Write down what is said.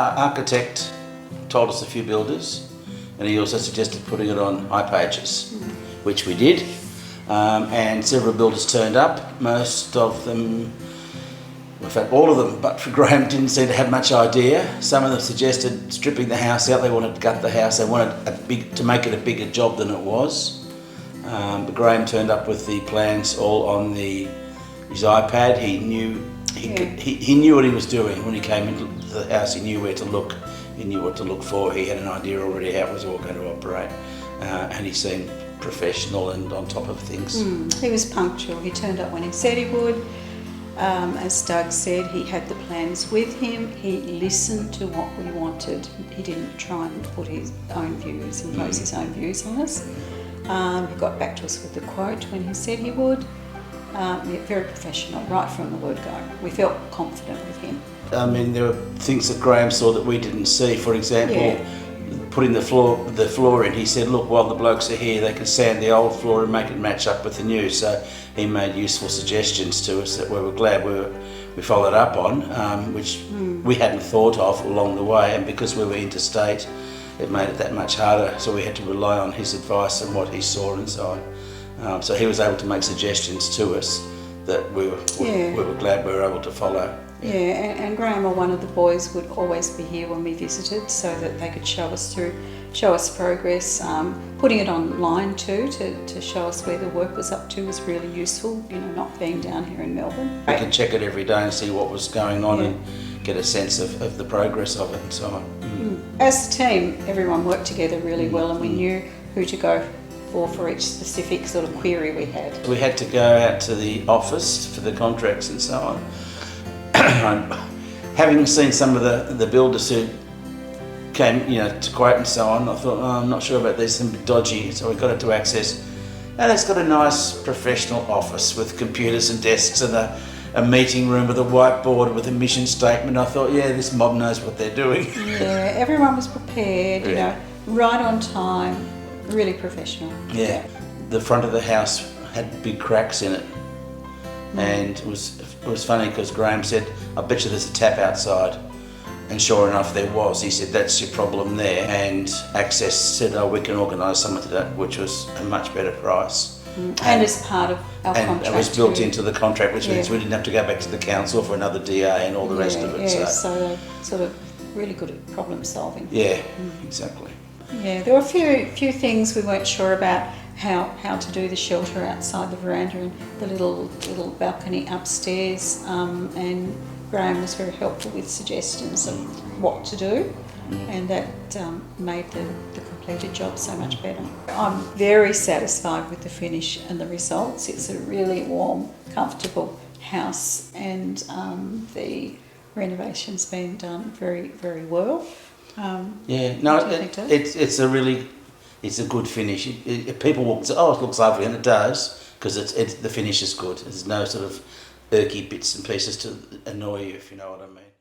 Our architect told us a few builders, and he also suggested putting it on high pages, which we did. And several builders turned up. Most of them, in fact all of them, but for Graham, didn't seem to have much idea. Some of them suggested stripping the house out. They wanted to gut the house. They wanted to make it a bigger job than it was. But Graham turned up with the plans all on his iPad. He knew what he was doing when he came into the house. He knew where to look. He knew what to look for. He had an idea already how it was all going to operate, and he seemed professional and on top of things. He was punctual. He turned up when he said he would. As Doug said, he had the plans with him. He listened to what we wanted. He didn't try and put his own views, impose his own views on us. He got back to us with the quote when he said he would. Very professional, right from the word go. We felt confident with him. I mean, there were things that Graham saw that we didn't see. For example, putting the floor in. He said, look, while the blokes are here, they can sand the old floor and make it match up with the new. So he made useful suggestions to us that we were glad we followed up on, which we hadn't thought of along the way. And because we were interstate, it made it that much harder. So we had to rely on his advice and what he saw inside. So he was able to make suggestions to us that we were glad we were able to follow. Yeah, and Graham or one of the boys would always be here when we visited, so that they could show us progress. Putting it online too to show us where the work was up to was really useful. You know, not being down here in Melbourne. We could check it every day and see what was going on and get a sense of the progress of it and so on. As a team, everyone worked together really well, and we knew who to go for each specific sort of query we had. We had to go out to the office for the contracts and so on. Having seen some of the builders who came, to quote and so on, I thought, I'm not sure about this, and a bit dodgy, so we got it to access. And it's got a nice professional office with computers and desks and a meeting room with a whiteboard with a mission statement. I thought, this mob knows what they're doing. Yeah, everyone was prepared, right on time, really professional. Yeah, the front of the house had big cracks in it. And it was funny because Graham said, I bet you there's a tap outside. And sure enough there was. He said, that's your problem there. And Access said, we can organise something to that, which was a much better price. And as part of our contract. And it was built into the contract, which means we didn't have to go back to the council for another DA and all the rest of it. So they're sort of really good at problem solving. Yeah, exactly. Yeah, there were a few things we weren't sure about. How to do the shelter outside the veranda and the little balcony upstairs, and Graham was very helpful with suggestions of what to do, and that made the completed job so much better. I'm very satisfied with the finish and the results. It's a really warm, comfortable house, and the renovation's been done very, very well. It's a good finish. People walk and say, it looks lovely, and it does, because the finish is good. There's no sort of irky bits and pieces to annoy you, if you know what I mean.